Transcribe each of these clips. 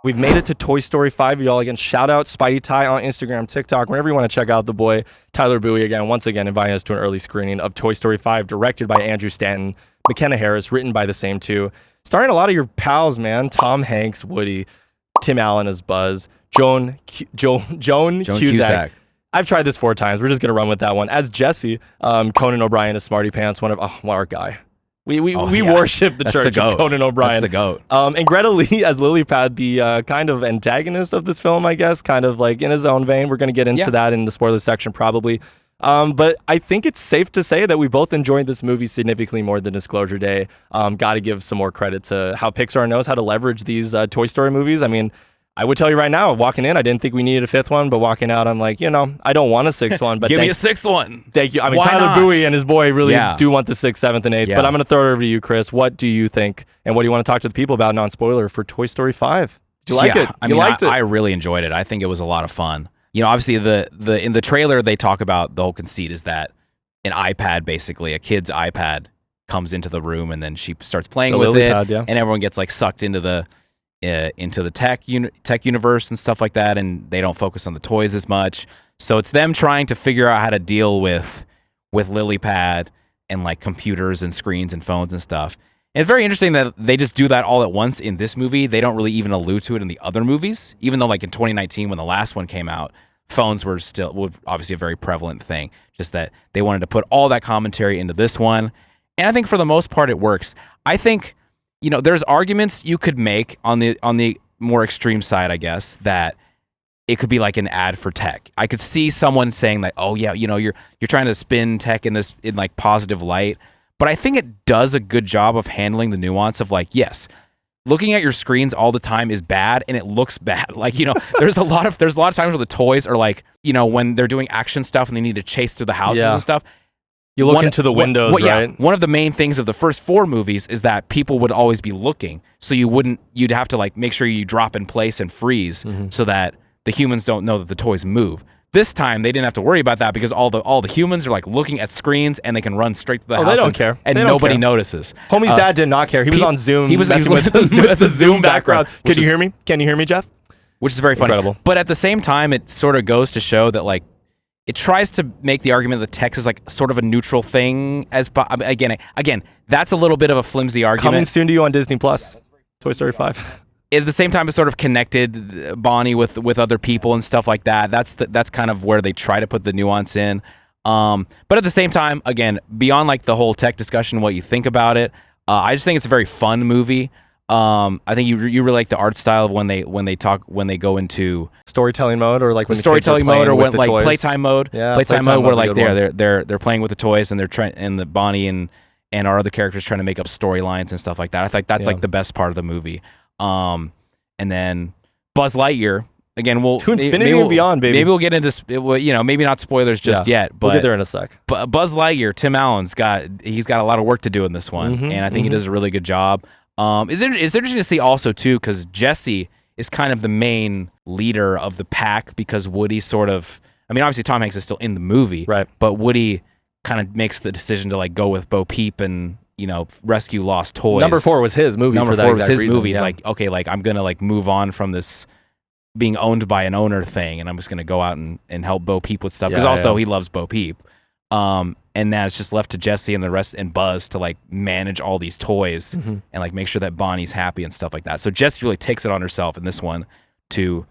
We've made it to Toy Story 5, y'all. Again, shout out Spidey Ty on Instagram, TikTok, whenever you want to check out the boy, Tyler Bowie, again, once again, inviting us to an early screening of Toy Story 5, directed by Andrew Stanton, McKenna Harris, written by the same two. Starring a lot of your pals, man. Tom Hanks, Woody, Tim Allen as Buzz, Joan Cusack. I've tried this 4 times. We're just going to run with that one. As Jesse, Conan O'Brien as Smarty Pants, our guy. We worship the church of Conan O'Brien. That's the GOAT. And Greta Lee as Lilypad, the kind of antagonist of this film, I guess, kind of like in his own vein. We're going to get into that in the spoiler section probably. But I think it's safe to say that we both enjoyed this movie significantly more than Disclosure Day. Got to give some more credit to how Pixar knows how to leverage these Toy Story movies. I mean, I would tell you right now, walking in, I didn't think we needed a 5th one, but walking out, I'm like, I don't want a 6th one. But give me a 6th one. Thank you. I mean, Why Tyler not? Bowie and his boy really do want the 6th, 7th, and 8th. Yeah. But I'm going to throw it over to you, Chris. What do you think, and what do you want to talk to the people about, non-spoiler, for Toy Story 5? Did you like it? I really enjoyed it. I think it was a lot of fun. Obviously, in the trailer, they talk about the whole conceit is that an iPad, basically, a kid's iPad, comes into the room, and then she starts playing with it, and everyone gets like sucked into the tech universe and stuff like that, and they don't focus on the toys as much. So it's them trying to figure out how to deal with Lilypad and like computers and screens and phones and stuff. And it's very interesting that they just do that all at once in this movie. They don't really even allude to it in the other movies, even though like in 2019 when the last one came out, phones were obviously a very prevalent thing. Just that they wanted to put all that commentary into this one, and I think for the most part it works. I think. There's arguments you could make on the more extreme side, I guess, that it could be like an ad for tech. I could see someone saying like, "Oh yeah, you're trying to spin tech in like positive light," but I think it does a good job of handling the nuance of like, yes, looking at your screens all the time is bad and it looks bad. Like, there's a lot of times where the toys are like, when they're doing action stuff and they need to chase through the houses and stuff. You look into the windows, right? Yeah, one of the main things of the first 4 movies is that people would always be looking. So you'd have to like make sure you drop in place and freeze so that the humans don't know that the toys move. This time they didn't have to worry about that because all the humans are like looking at screens and they can run straight to the house. They don't care. And nobody notices. Homie's dad did not care. He was on Zoom. He was messing with the Zoom background. Can you hear me? Can you hear me, Jeff? Which is very funny. Incredible. But at the same time, it sort of goes to show that like, it tries to make the argument that tech is like sort of a neutral thing. Again, that's a little bit of a flimsy argument. Coming soon to you on Disney Plus. Toy Story 5. At the same time, it's sort of connected Bonnie with other people and stuff like that. That's kind of where they try to put the nuance in. But at the same time, again, beyond like the whole tech discussion, what you think about it, I just think it's a very fun movie. I think you really like the art style of when they go into storytelling mode, or like when storytelling mode, or when like toys. Playtime mode. Yeah, playtime mode where like one. they're playing with the toys and they're trying, and the Bonnie and our other characters trying to make up storylines and stuff like that. I think that's like the best part of the movie. And then Buzz Lightyear. Again, to infinity and beyond, baby. Maybe we'll get into maybe not spoilers just yet, but we'll get there in a sec. But Buzz Lightyear, Tim Allen's got a lot of work to do in this one, and I think he does a really good job. It's interesting to see also too, because Jesse is kind of the main leader of the pack, because Woody sort of, I mean, obviously Tom Hanks is still in the movie, right? But Woody kind of makes the decision to like go with Bo Peep and rescue lost toys. Number 4 was his movie. Number for that 4 was his reason. movie. He's like, okay, like I'm gonna like move on from this being owned by an owner thing, and I'm just gonna go out and help Bo Peep with stuff, because he loves Bo Peep. And now it's just left to Jesse and the rest and Buzz to like manage all these toys and like make sure that Bonnie's happy and stuff like that. So Jesse really takes it on herself in this one to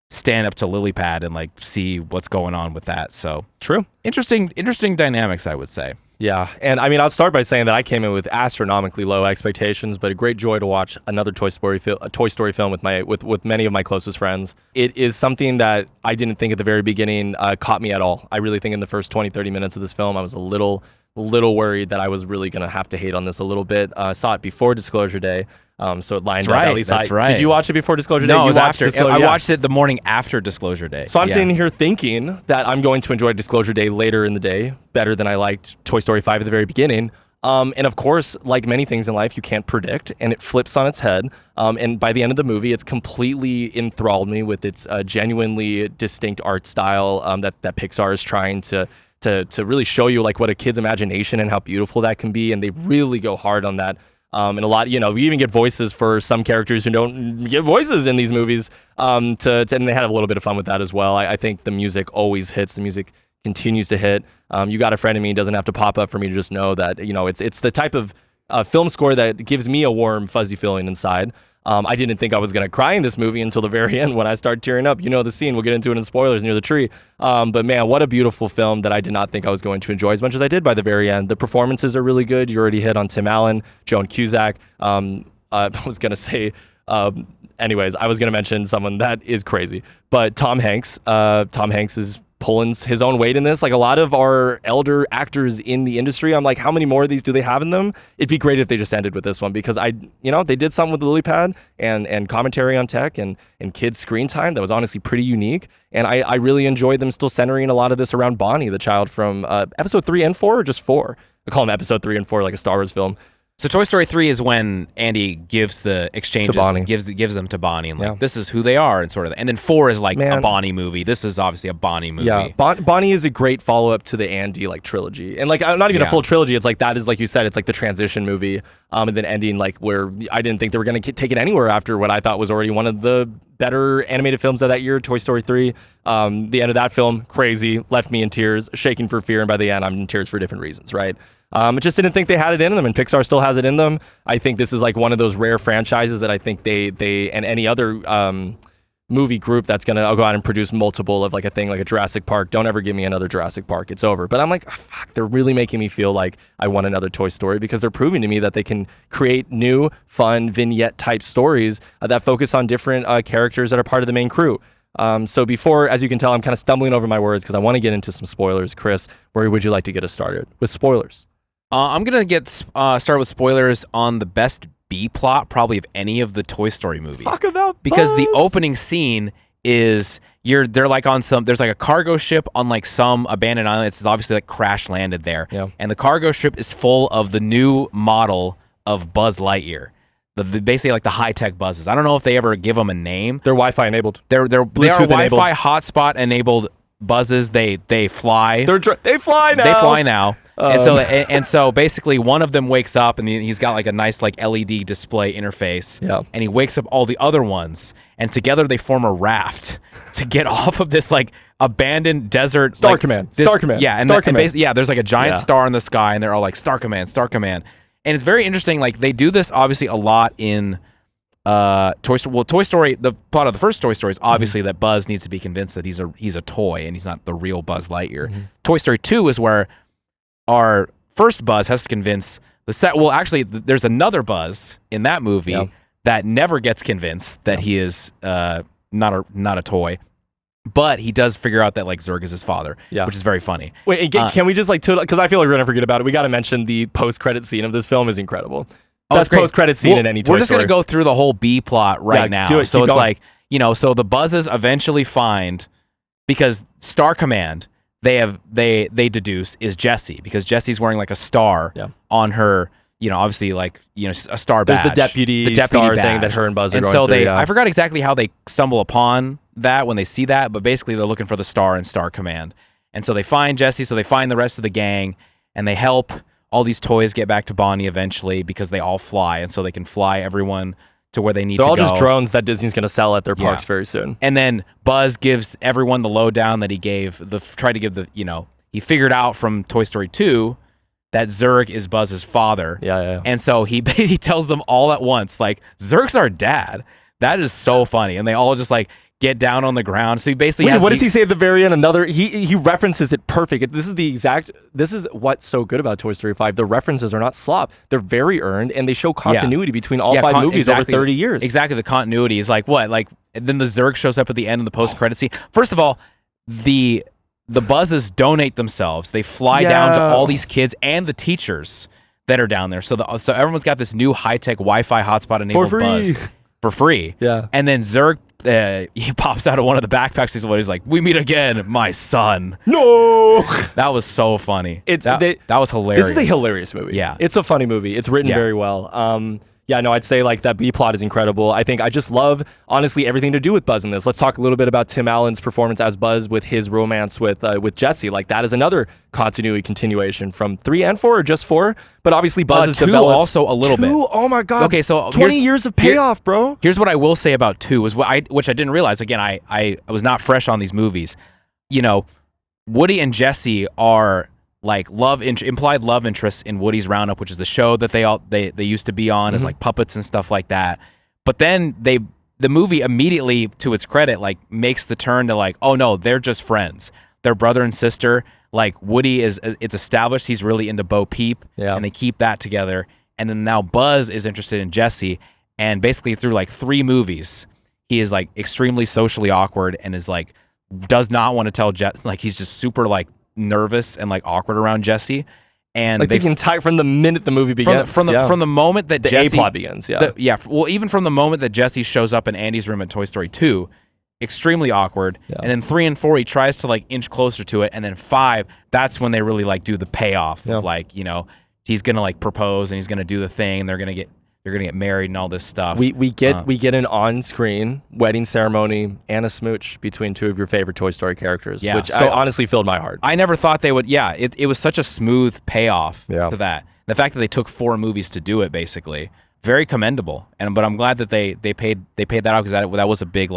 stand up to Lilypad and like see what's going on with that. So true. Interesting dynamics, I would say. Yeah, and I mean, I'll start by saying that I came in with astronomically low expectations, but a great joy to watch another Toy Story film with many of my closest friends. It is something that I didn't think at the very beginning caught me at all. I really think in the first 20-30 minutes of this film, I was a little worried that I was really going to have to hate on this a little bit. I saw it before Disclosure Day. So it lined up. At least that's right. Did you watch it before Disclosure Day? No, it was after. I watched it the morning after Disclosure Day. So I'm sitting here thinking that I'm going to enjoy Disclosure Day later in the day better than I liked Toy Story 5 at the very beginning. And of course, like many things in life, you can't predict, and it flips on its head. And by the end of the movie, it's completely enthralled me with its genuinely distinct art style that Pixar is trying to really show you like what a kid's imagination and how beautiful that can be. And they really go hard on that. And a lot, we even get voices for some characters who don't get voices in these movies. And they had a little bit of fun with that as well. I think the music always hits. The music continues to hit. You Got a Friend in Me doesn't have to pop up for me to just know that, it's the type of film score that gives me a warm, fuzzy feeling inside. I didn't think I was going to cry in this movie until the very end when I started tearing up. The scene. We'll get into it in spoilers near the tree. But man, what a beautiful film that I did not think I was going to enjoy as much as I did by the very end. The performances are really good. You already hit on Tim Allen, Joan Cusack. I was going to say, anyways, I was going to mention someone that is crazy. But Tom Hanks. Tom Hanks is pulling his own weight in this. Like a lot of our elder actors in the industry, I'm like, how many more of these do they have in them? It'd be great if they just ended with this one, because they did something with the lily pad and commentary on tech and kids screen time that was honestly pretty unique. And I really enjoyed them still centering a lot of this around Bonnie, the child from episode 3 and 4, or just 4. I call them episode 3 and 4, like a Star Wars film. So Toy Story 3 is when Andy gives the exchanges, To Bonnie. gives them to Bonnie, and this is who they are, and sort of. And then 4 is like a Bonnie movie. This is obviously a Bonnie movie. Yeah, Bonnie is a great follow up to the Andy trilogy, and not even a full trilogy. It's like that is, like you said, it's like the transition movie, and then ending where I didn't think they were going to take it anywhere after what I thought was already one of the better animated films of that year, Toy Story 3. The end of that film, crazy, left me in tears, shaking for fear, and by the end, I'm in tears for different reasons, right? I just didn't think they had it in them, and Pixar still has it in them. I think this is like one of those rare franchises that I think they and any other movie group that's going to go out and produce multiple of like a thing like a Jurassic Park. Don't ever give me another Jurassic Park. It's over. But I'm like, oh, fuck, they're really making me feel like I want another Toy Story, because they're proving to me that they can create new, fun, vignette type stories that focus on different characters that are part of the main crew. So before, as you can tell, I'm kind of stumbling over my words because I want to get into some spoilers. Chris, where would you like to get us started with spoilers? I'm going to get started with spoilers on the best B plot probably of any of the Toy Story movies. Talk about because Buzz. The opening scene is they're like on there's like a cargo ship on like some abandoned island. It's obviously like crash landed there. Yeah. And the cargo ship is full of the new model of Buzz Lightyear. Basically like the high-tech buzzes. I don't know if they ever give them a name. They're Wi-Fi enabled. They are Bluetooth Wi-Fi hotspot enabled buzzes. They fly. They fly now. They fly now. And so basically one of them wakes up and he's got like a nice like LED display interface. Yeah. And he wakes up all the other ones, and together they form a raft to get off of this like abandoned desert. Star Command. Yeah. And, Star Command. Yeah. There's like a giant star in the sky, and they're all like Star Command, Star Command. And it's very interesting. Like they do this obviously a lot in Toy Story. Well, Toy Story, the plot of the first Toy Story is obviously that Buzz needs to be convinced that he's a toy and he's not the real Buzz Lightyear. Mm-hmm. Toy Story 2 is where our first Buzz has to convince the set. Well, actually, there's another Buzz in that movie that never gets convinced that he is not a toy. But he does figure out that like Zurg is his father, which is very funny. Wait, can we just because I feel like we're gonna forget about it. We got to mention the post-credit scene of this film is incredible. Best post-credit scene in any Toy Story. We're just gonna go through the whole B plot right now. Do it. So Keep it's going. like so the Buzzes eventually find, because Star Command they deduce is Jessie, because Jessie's wearing like a star on her. Obviously, like, a star badge. There's the deputy star badge thing that her and Buzz are and going so through, I forgot exactly how they stumble upon that when they see that, but basically they're looking for the star in Star Command. And so they find Jessie, so they find the rest of the gang, and they help all these toys get back to Bonnie eventually, because they all fly, and so they can fly everyone to where they need to go. They're all just drones that Disney's going to sell at their parks very soon. And then Buzz gives everyone the lowdown that he figured out from Toy Story 2 that Zurg is Buzz's father. Yeah. And so he tells them all at once, like, Zurg's our dad. That is so funny. And they all just like get down on the ground. So he basically what does he say at the very end? He references it perfect. This is what's so good about Toy Story 5. The references are not slop. They're very earned, and they show continuity between all 5 movies over 30 years. Exactly. The continuity is like what? Like, and then the Zurg shows up at the end of the post-credit scene. First of all, the Buzzes donate themselves. They fly down to all these kids and the teachers that are down there. So everyone's got this new high-tech Wi-Fi hotspot enabled Buzz for free. Yeah. And then Zurg, he pops out of one of the backpacks. He's like, "We meet again, my son." No. That was so funny. That was hilarious. This is a hilarious movie. Yeah. It's a funny movie. It's written very well. Yeah, no, I'd say like that B plot is incredible. I think I just love, honestly, everything to do with Buzz in this. Let's talk a little bit about Tim Allen's performance as Buzz with his romance with Jesse. Like that is another continuity continuation from 3 and 4, or just 4. But obviously Buzz is 2 developed. also a little 2? bit. Oh my God. Okay, so 20 years of payoff, bro. Here's what I will say about 2 is which I didn't realize. Again, I was not fresh on these movies. You know, Woody and Jesse are like implied love interests in Woody's Roundup, which is the show that they used to be on as like puppets and stuff like that. But then the movie immediately, to its credit, like makes the turn to like, oh no, they're just friends. They're brother and sister. Like Woody it's established he's really into Bo Peep, and they keep that together. And then now Buzz is interested in Jesse, and basically through like 3 movies, he is like extremely socially awkward and is like does not want to tell Jesse. Like he's just super like nervous and like awkward around Jesse, and like the entire from the minute the movie begins, from the moment that Jesse A plot begins, well, even from the moment that Jesse shows up in Andy's room at Toy Story 2, extremely awkward, and then 3 and 4 he tries to like inch closer to it, and then 5, that's when they really like do the payoff of like, you know, he's gonna like propose and he's gonna do the thing, and they're gonna get married and all this stuff. We get an on-screen wedding ceremony and a smooch between 2 of your favorite Toy Story characters, which I honestly filled my heart. I never thought they would. Yeah, it was such a smooth payoff to that. The fact that they took 4 movies to do it, basically, very commendable. But I'm glad that they paid that out, because that was a big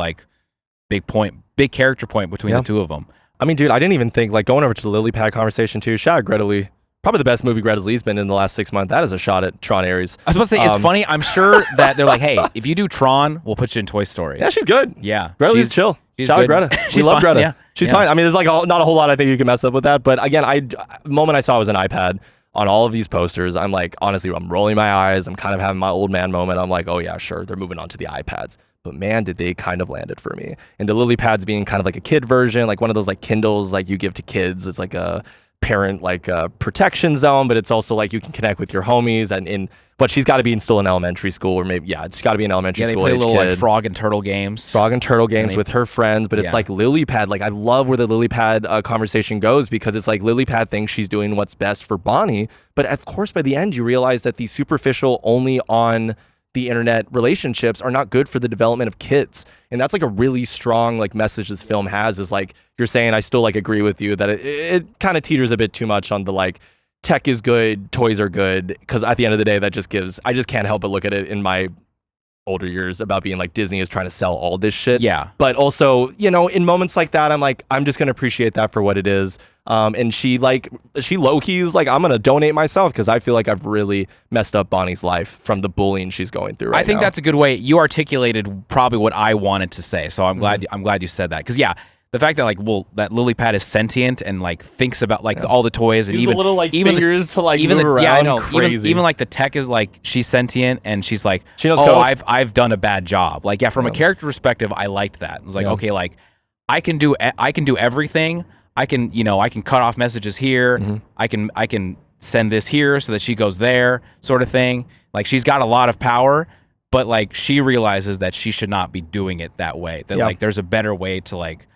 character point between the 2 of them. I mean, dude, I didn't even think, like, going over to the lily pad conversation too. Shout out Greta Lee. Probably the best movie Greta Lee's been in the last 6 months. That is a shot at Tron Ares. I was about to say, it's funny. I'm sure that they're like, hey, if you do Tron, we'll put you in Toy Story. Yeah, she's good. Yeah. Greta Lee's chill. Shout out Greta. We love Greta. Yeah. She's fine. I mean, there's like not a whole lot I think you can mess up with that. But again, the moment I saw was an iPad on all of these posters. I'm like, honestly, I'm rolling my eyes. I'm kind of having my old man moment. I'm like, oh yeah, sure. They're moving on to the iPads. But man, did they kind of land it for me. And the lily pads being kind of like a kid version, like one of those like Kindles like you give to kids. It's like a parent like protection zone, but it's also like you can connect with your homies, but she's got to be still in elementary school, or maybe it's got to be an elementary school. They play age little kid. like frog and turtle games With her friends, but it's like lily pad. Like I love where the lily pad conversation goes, because it's like lily pad thinks she's doing what's best for Bonnie, but of course by the end you realize that these superficial, only on the internet relationships are not good for the development of kids. And that's like a really strong like message this film has, is like you're saying, I still like agree with you that it kind of teeters a bit too much on the like tech is good, toys are good, because at the end of the day I just can't help but look at it in my older years about being like Disney is trying to sell all this shit. Yeah. But also, you know, in moments like that, I'm like, I'm just gonna appreciate that for what it is. And she low-key is like, I'm gonna donate myself, because I feel like I've really messed up Bonnie's life from the bullying she's going through right now. I think that's a good way. You articulated probably what I wanted to say, so I'm glad you said that. Because the fact that like that lily pad is sentient and like thinks about like all the toys, and even the little like fingers to like move around. Yeah, I know. Crazy. Even like the tech is like, she's sentient and she's like, she knows code. I've done a bad job. Like from a character perspective, I liked that. It was like, okay, like I can do everything. I can cut off messages here. I can send this here so that she goes there, sort of thing. Like she's got a lot of power, but like she realizes that she should not be doing it that way. That like there's a better way to like,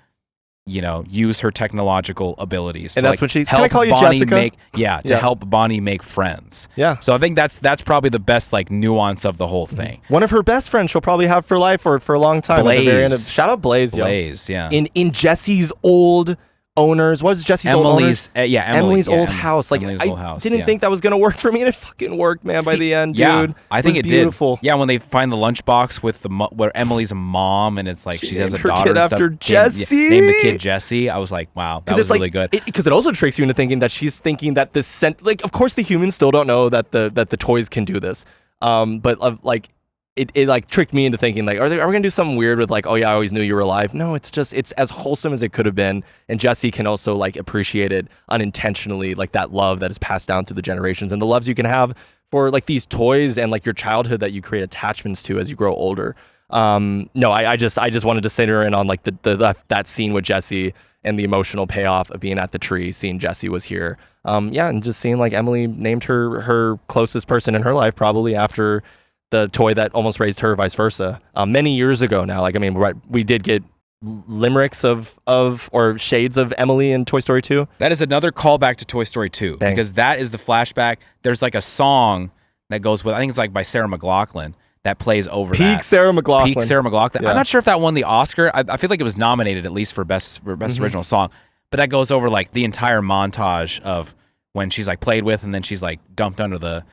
use her technological abilities. And to, that's like, what she. Help Can I call you Bonnie Jessica? To help Bonnie make friends. Yeah. So I think that's probably the best like nuance of the whole thing. One of her best friends she'll probably have for life or for a long time. Blaze. At the very end of, shout out Blaze. Blaze. Yeah. In Jesse's old owners. What was Jesse's old owners? Emily's old house. Like I didn't think that was gonna work for me, and it fucking worked, man. By the end, dude. I think it beautiful. Did. Yeah, when they find the lunchbox with where Emily's a mom, and it's like she has a daughter and stuff. After Jesse. Named the kid Jesse. I was like, wow, that was really good. Because it also tricks you into thinking that she's thinking that like, of course the humans still don't know that the toys can do this. But like. It like tricked me into thinking like, are we gonna do something weird with like, oh yeah, I always knew you were alive? No, it's as wholesome as it could have been, and Jesse can also like appreciate it unintentionally, like that love that is passed down through the generations, and the loves you can have for like these toys and like your childhood that you create attachments to as you grow older. No, I just wanted to center in on like that scene with Jesse and the emotional payoff of being at the tree, seeing Jesse was here. And just seeing like Emily named her closest person in her life probably after the toy that almost raised her, vice versa. Many years ago now, like, I mean, we did get limericks of or shades of Emily in Toy Story 2. That is another callback to Toy Story 2, because that is the flashback. There's like a song that goes with, I think it's like by Sarah McLachlan, that plays over Peak Sarah McLachlan. Peak Sarah McLachlan. Yeah. I'm not sure if that won the Oscar. I feel like it was nominated at least for best original song. But that goes over like the entire montage of when she's like played with, and then she's like dumped under the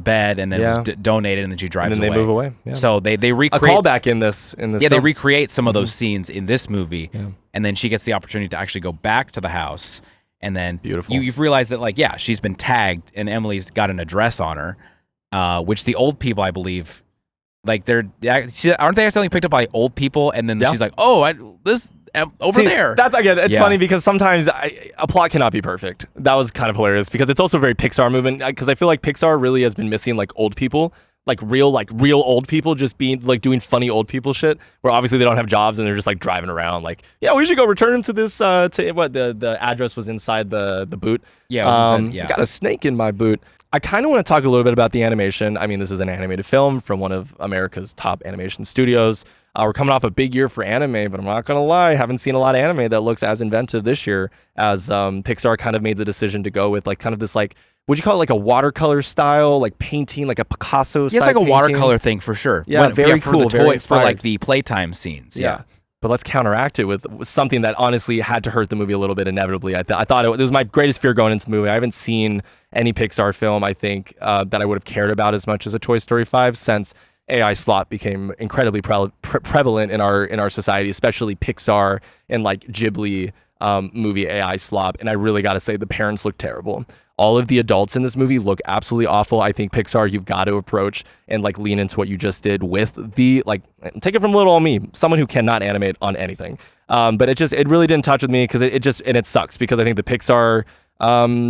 bed, and then was donated, and then she drives and then away. They move away. Yeah. So they recreate a callback in this. Yeah, film. they recreate some of those scenes in this movie, and then she gets the opportunity to actually go back to the house, and then you've realized that like she's been tagged, and Emily's got an address on her, which the old people, I believe, like aren't they accidentally picked up by old people, and then she's like, over there. That's again, it's funny because sometimes a plot cannot be perfect. That was kind of hilarious because it's also a very Pixar movement, because I feel like Pixar really has been missing like old people, like real old people just being like doing funny old people shit where obviously they don't have jobs and they're just like driving around like, we should go return him to this to what the address was inside the boot. Got a snake in my boot. I kind of want to talk a little bit about the animation. I mean, this is an animated film from one of America's top animation studios. We're coming off a big year for anime, but I'm not going to lie, I haven't seen a lot of anime that looks as inventive this year as Pixar kind of made the decision to go with like kind of this like, would you call it like a watercolor style, like painting, like a Picasso style? Yeah, it's like a painting? Watercolor thing for sure. Yeah, very for cool. The toy, for like the playtime scenes. Yeah. But let's counteract it with something that honestly had to hurt the movie a little bit inevitably. I thought it was my greatest fear going into the movie. I haven't seen any Pixar film, I think, that I would have cared about as much as a Toy Story 5 since AI slop became incredibly prevalent in our society, especially Pixar and like Ghibli movie AI slop. And I really got to say, the parents look terrible. All of the adults in this movie look absolutely awful. I think Pixar, you've got to approach and like lean into what you just did with the like, take it from little old me, someone who cannot animate on anything. But it really didn't touch with me because it sucks because I think the Pixar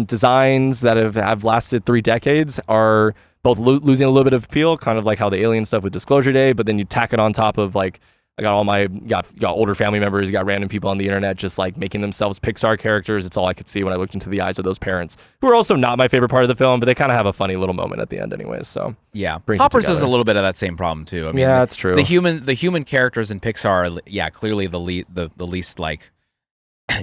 designs that have lasted 3 decades are both losing a little bit of appeal, kind of like how the Alien stuff with Disclosure Day, but then you tack it on top of like, I got older family members, you got random people on the internet just like making themselves Pixar characters. It's all I could see when I looked into the eyes of those parents, who are also not my favorite part of the film, but they kind of have a funny little moment at the end anyways. So Hoppers has a little bit of that same problem too. I mean, that's true. The human characters in Pixar are, clearly the least like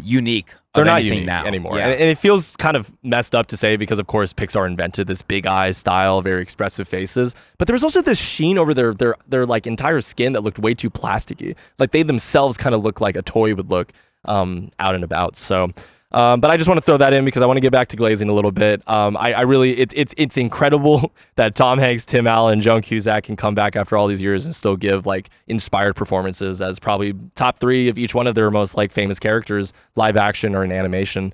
unique. They're not anything unique now anymore. And it feels kind of messed up to say because, of course, Pixar invented this big eye style, very expressive faces. But there was also this sheen over their like entire skin that looked way too plasticky. Like they themselves kind of look like a toy would look out and about. So, but I just want to throw that in because I want to get back to glazing a little bit. I really, it's incredible that Tom Hanks, Tim Allen, and Joan Cusack can come back after all these years and still give like inspired performances as probably top 3 of each one of their most like famous characters, live action or in animation.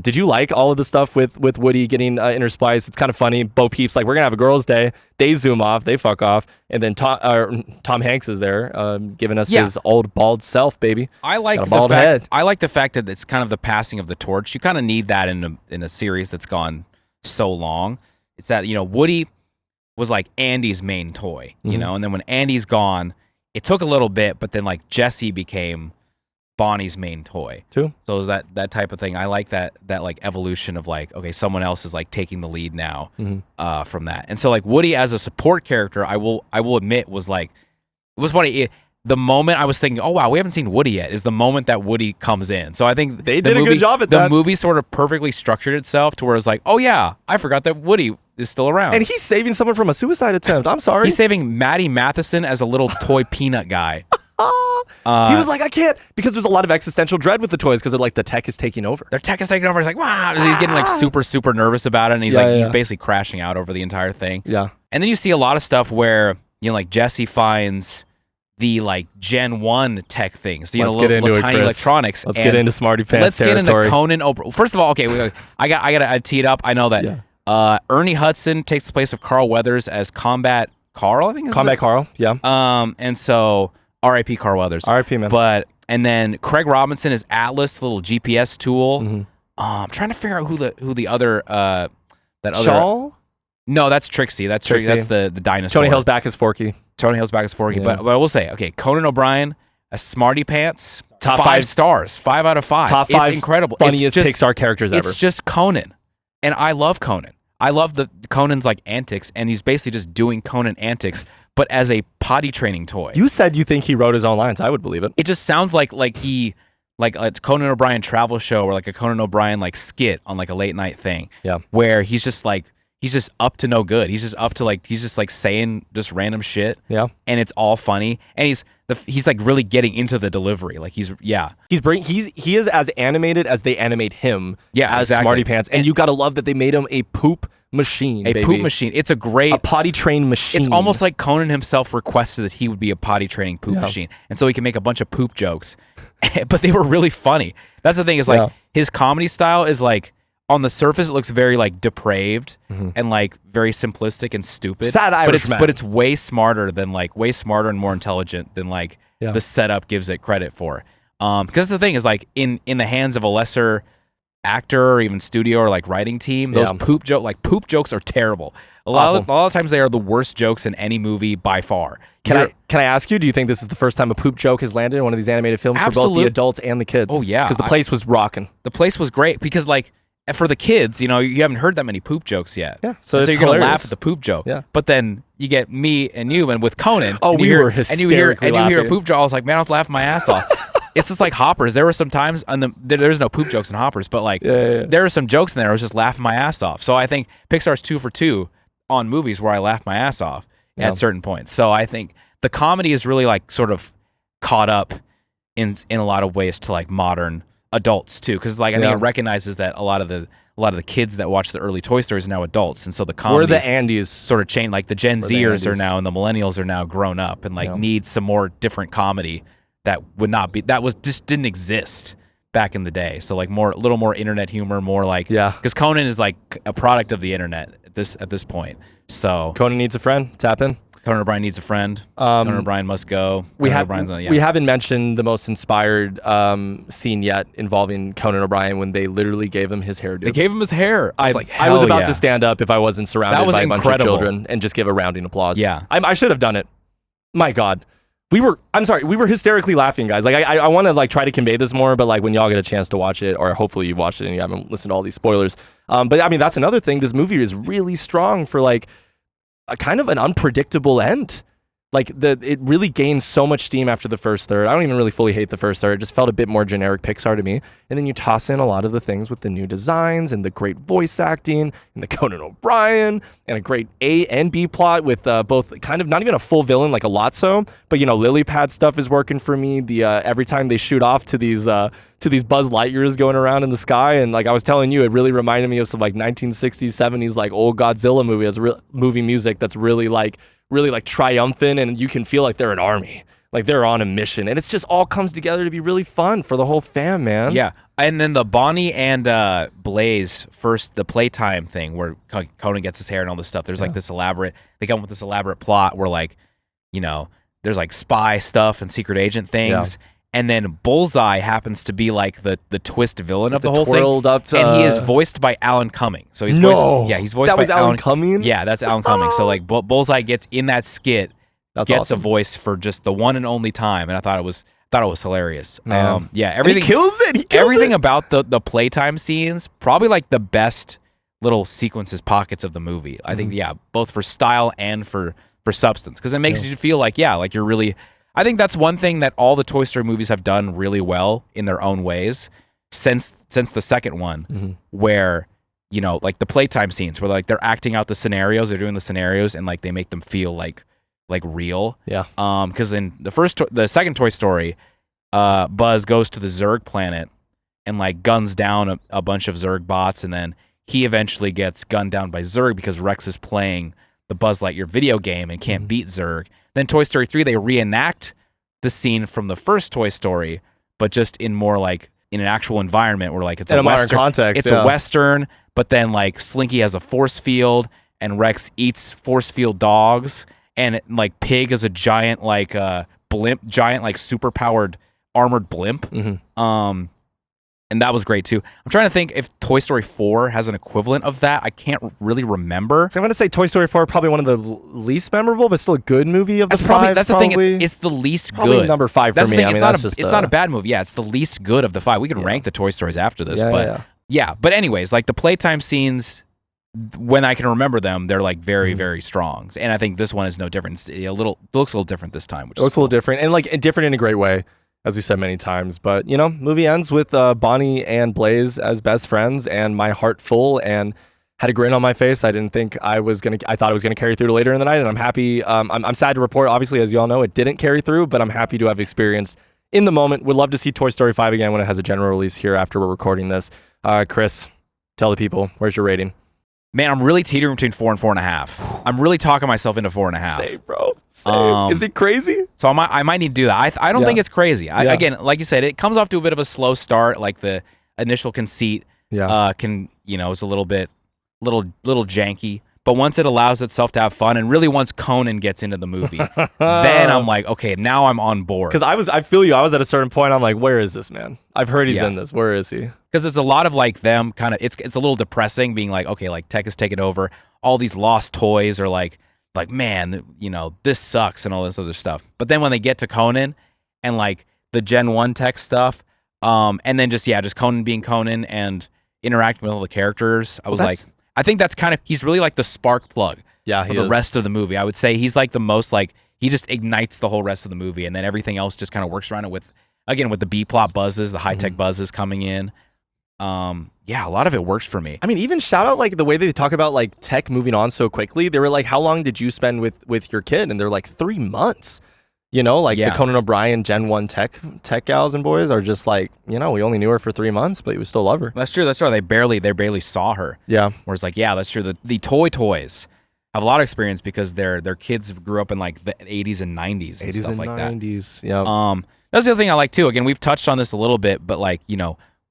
Did you like all of the stuff with Woody getting interspliced? It's kind of funny. Bo Peep's like, we're gonna have a girls' day. They zoom off, they fuck off, and then Tom Hanks is there, giving us his old bald self, baby. I like the fact that it's kind of the passing of the torch. You kind of need that in a series that's gone so long. It's that Woody was like Andy's main toy, and then when Andy's gone, it took a little bit, but then like Jesse became Bonnie's main toy too. So it was that type of thing. I like that like evolution of like, okay, someone else is like taking the lead now from that. And so like Woody as a support character, I will admit was like, it was funny. The moment I was thinking, oh wow, we haven't seen Woody yet, is the moment that Woody comes in. So I think they did a good job at that. The movie sort of perfectly structured itself to where it's like, oh yeah, I forgot that Woody is still around. And he's saving someone from a suicide attempt. I'm sorry. He's saving Maddie Matheson as a little toy peanut guy. He was like, I can't, because there's a lot of existential dread with the toys because like the tech is taking over. Their tech is taking over. He's like, wow. He's getting like super, super nervous about it. And he's he's basically crashing out over the entire thing. Yeah. And then you see a lot of stuff where, like Jesse finds the like Gen 1 tech things. So, little tiny electronics. Let's get into Smarty Pants territory. Let's get into Conan O'Brien. First of all, okay, I gotta tee it up. I know that Ernie Hudson takes the place of Carl Weathers as Combat Carl, I think. Carl, yeah. And so R.I.P. Carl Weathers. R.I.P. man. And then Craig Robinson is Atlas, the little GPS tool. I'm trying to figure out who the other Shaw? No, that's Trixie. That's Trixie. That's the dinosaur. Tony Hill's back as Forky. Yeah. But I will say, okay, Conan O'Brien, a Smarty Pants, top 5 stars, 5 out of 5. Top 5 it's incredible. Funniest Pixar characters ever. It's just Conan, and I love Conan. I love the Conan's like antics, and he's basically just doing Conan antics, but as a potty training toy. You said you think he wrote his own lines. I would believe it. It just sounds like he. Like a Conan O'Brien travel show or like a Conan O'Brien like skit on like a late night thing. Yeah. Where he's just like he's just up to no good. He's just like saying just random shit. Yeah. And it's all funny. And he's like really getting into the delivery. Like he is as animated as they animate him. Yeah, as exactly. Smarty Pants. And you gotta love that they made him a poop machine. Poop machine. It's a potty trained machine. It's almost like Conan himself requested that he would be a potty training poop machine, and so he can make a bunch of poop jokes. But they were really funny. That's the thing, is like his comedy style is like, on the surface it looks very like depraved and like very simplistic and stupid. Sad Irishman. But it's way smarter and more intelligent than like the setup gives it credit for. Because the thing is, like, in the hands of a lesser actor or even studio or like writing team, those poop jokes are terrible. A lot of times they are the worst jokes in any movie by far. Can I ask you, do you think this is the first time a poop joke has landed in one of these animated films for both the adults and the kids? Oh yeah. Because the place was rocking. The place was great because, like, for the kids, you know, you haven't heard that many poop jokes yet. Yeah. So you're going to laugh at the poop joke. Yeah. But then you get me and you, and with Conan, we were hysterically and you hear a poop joke, I was like, man, I was laughing my ass off. It's just like Hoppers. There were some times there's no poop jokes in Hoppers, but like there are some jokes in there I was just laughing my ass off. So I think Pixar's 2 for 2 on movies where I laugh my ass off at certain points. So I think the comedy is really like sort of caught up in a lot of ways to like modern adults too, because like I think it recognizes that a lot of the kids that watch the early Toy Stories are now adults, and so the comedy, we're the Andes, sort of changed. Like the Gen Zers are now, and the millennials are now grown up and like need some more different comedy that just didn't exist back in the day. So like a little more internet humor, more like because Conan is like a product of the internet at this point. So Conan needs a friend. Tap in. Conan O'Brien needs a friend. Conan O'Brien must go. We haven't mentioned the most inspired scene yet involving Conan O'Brien when they literally gave him his hairdo. They gave him his hair. I was about to stand up if I wasn't surrounded by a bunch of children and just give a rounding applause. Yeah. I should have done it. My God. We were hysterically laughing, guys. Like I want to like try to convey this more, but like when y'all get a chance to watch it, or hopefully you've watched it and you haven't listened to all these spoilers. But I mean, that's another thing. This movie is really strong for like a kind of an unpredictable end. Like it really gained so much steam after the first third. I don't even really fully hate the first third. It just felt a bit more generic Pixar to me. And then you toss in a lot of the things with the new designs and the great voice acting and the Conan O'Brien and a great A and B plot with both kind of not even a full villain like a Lotso, but you know, lily pad stuff is working for me. The every time they shoot off to these Buzz Lightyears going around in the sky, and like I was telling you, it really reminded me of some like 1960s, 70s like old Godzilla movie as movie music that's really like triumphant, and you can feel like they're an army, like they're on a mission, and it's just all comes together to be really fun for the whole fam, man. Yeah. And then the Bonnie and Blaze the playtime thing where Conan gets his hair and all this stuff, there's like they come up with this elaborate plot where like, you know, there's like spy stuff and secret agent things. And then Bullseye happens to be like the twist villain of the whole thing, and he is voiced by Alan Cumming. So he's voiced by Alan Cumming. Yeah, that's Alan Cumming. So like Bullseye gets in that skit, gets awesome. A voice for just the one and only time, and I thought it was hilarious. Everything he kills it. Everything about the playtime scenes, probably like the best little sequences, pockets of the movie. I think both for style and for substance, because it makes you feel like like you're really. I think that's one thing that all the Toy Story movies have done really well in their own ways since the second one, where, you know, like the playtime scenes where like they're acting out the scenarios, they're doing the scenarios, and like they make them feel like real. Yeah. Because in the second Toy Story, Buzz goes to the Zurg planet and like guns down a bunch of Zurg bots, and then he eventually gets gunned down by Zurg because Rex is playing the Buzz Lightyear video game and can't beat Zurg. Then Toy Story 3, they reenact the scene from the first Toy Story, but just in more like in an actual environment where like it's in a modern context. It's a Western, but then like Slinky has a force field and Rex eats force field dogs, and like Pig is a giant like blimp, giant like super powered armored blimp. And that was great too. I'm trying to think if Toy Story 4 has an equivalent of that. I can't really remember. So I'm going to say Toy Story 4 probably one of the least memorable, but still a good movie of the five. That's the thing. It's the least probably good. Number 5 for me. It's not a bad movie. Yeah, it's the least good of the 5. We can rank the Toy Stories after this, but anyways, like the playtime scenes, when I can remember them, they're like very, very strong. And I think this one is no different. It looks a little different this time. Which looks a little different, and like different in a great way, as we said many times. But, you know, movie ends with Bonnie and Blaze as best friends, and my heart full. And had a grin on my face. I didn't think I thought it was gonna carry through to later in the night, and I'm happy. I'm sad to report, obviously, as you all know, it didn't carry through, but I'm happy to have experienced in the moment. Would love to see Toy Story 5 again when it has a general release here after we're recording this. Chris, tell the people, where's your rating? Man, I'm really teetering between 4 and 4.5. I'm really talking myself into 4.5. Same, bro. Same. Is it crazy? So I might need to do that. I don't think it's crazy. Again, like you said, it comes off to a bit of a slow start. Like the initial conceit is a little bit, little janky. But once it allows itself to have fun, and really once Conan gets into the movie, then I'm like, okay, now I'm on board. Because I feel you. I was at a certain point. I'm like, where is this man? I've heard he's in this. Where is he? Because it's a lot of like them kind of. It's a little depressing, being like, okay, like tech has taken over. All these lost toys are like man, this sucks and all this other stuff. But then when they get to Conan and like the Gen 1 tech stuff, and then just Conan being Conan and interacting with all the characters, I was like. I think that's kind of, he's really like the spark plug for the rest of the movie. I would say he's like the most like, he just ignites the whole rest of the movie, and then everything else just kind of works around it with the B-plot buzzes, the high-tech buzzes coming in. A lot of it works for me. I mean, even shout out like the way they talk about like tech moving on so quickly. They were like, how long did you spend with your kid? And they're like 3 months. The Conan O'Brien Gen 1 tech gals and boys are just like, we only knew her for 3 months, but we still love her. That's true. They barely saw her. Yeah. Whereas like, that's true. The toys have a lot of experience because their kids grew up in like the 80s and 90s and stuff like that. 90s, yeah. That's the other thing I like too. Again, we've touched on this a little bit, but like,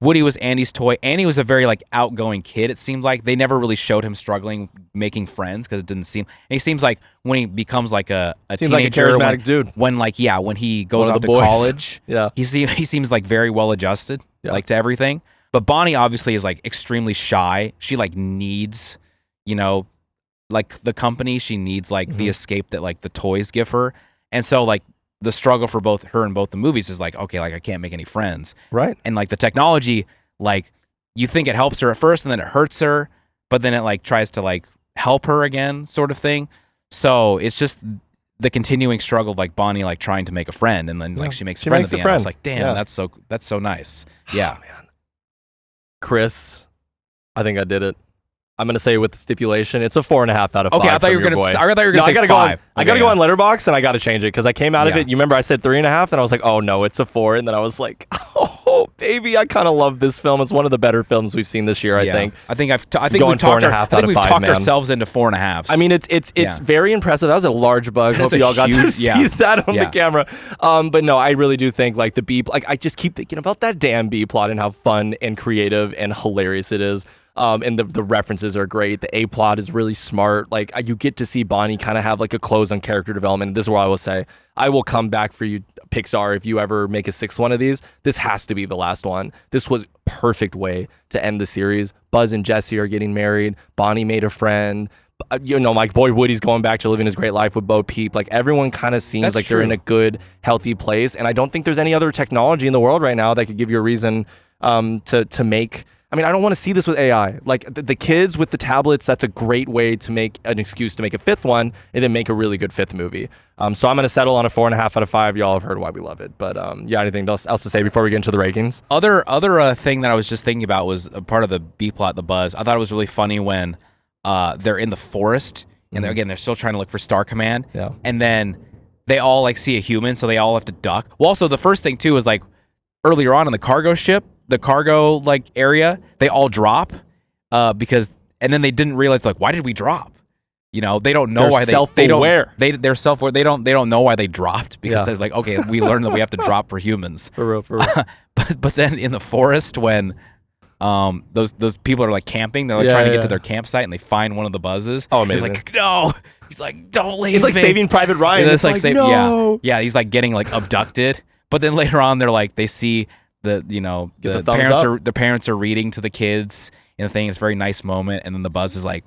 Woody was Andy's toy. Andy was a very like outgoing kid. It seemed like they never really showed him struggling making friends because it didn't seem. And he seems like when he becomes like a teenager, like a charismatic dude. When he goes off to college, he seems like very well adjusted, like to everything. But Bonnie obviously is like extremely shy. She like needs, like the company. She needs like the escape that like the toys give her, and so like. The struggle for both her and both the movies is like, okay, like I can't make any friends. Right. And like the technology, like you think it helps her at first and then it hurts her, but then it like tries to like help her again sort of thing. So it's just the continuing struggle of like Bonnie like trying to make a friend, and then like she makes a friend at the end. I was like, damn, that's so nice. Yeah. Oh, man. Chris, I think I did it. I'm gonna say with the stipulation, it's a 4.5 out of 5. Okay, I thought you were gonna say 5. I gotta go on Letterboxd and I gotta change it because I came out of it. You remember I said 3.5 and I was like, oh no, it's a 4, and then I was like, oh baby, I kind of love this film. It's one of the better films we've seen this year. I think we've talked ourselves into 4.5s. I mean, it's very impressive. That was a large bug. Hope you all got to see that on the camera. But no, I really do think like the B, like I just keep thinking about that damn B plot and how fun and creative and hilarious it is. And the references are great. The A plot is really smart. Like you get to see Bonnie kind of have like a close on character development. And this is what I will say. I will come back for you, Pixar, if you ever make a 6th one of these. This has to be the last one. This was perfect way to end the series. Buzz and Jessie are getting married. Bonnie made a friend. My boy Woody's going back to living his great life with Bo Peep. Like everyone kind of seems they're in a good, healthy place. And I don't think there's any other technology in the world right now that could give you a reason to make. I mean, I don't want to see this with AI. Like the kids with the tablets, that's a great way to make an excuse to make a 5th one and then make a really good 5th movie. So I'm going to settle on a 4.5 out of 5. Y'all have heard why we love it. But anything else to say before we get into the rankings? Other thing that I was just thinking about was a part of the B plot, the buzz. I thought it was really funny when they're in the forest and they're still trying to look for Star Command. Yeah. And then they all like see a human, so they all have to duck. Well, also the first thing too is like earlier on in the cargo ship, the cargo like area, they all drop because, and then they didn't realize like, why did we drop? They don't know why they're self-aware. They don't know why they dropped because they're like, okay, we learned that we have to drop for humans. For real. But then in the forest when those people are like camping, they're like trying to get to their campsite and they find one of the buzzes. Oh, amazing. He's like, no. He's like, don't leave. It's like Saving Private Ryan. It's like no. Yeah. He's like getting like abducted. But then later on, they're like, they see the parents are reading to the kids and the thing. It's a very nice moment. And then the buzz is like,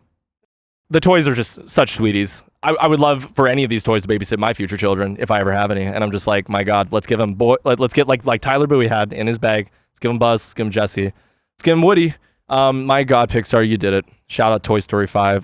the toys are just such sweeties. I would love for any of these toys to babysit my future children if I ever have any. And I'm just like, my God, let's give them let's get like Tyler Bowie had in his bag. Let's give him Buzz. Let's give him Jessie. Let's give him Woody. My God, Pixar, you did it. Shout out Toy Story 5.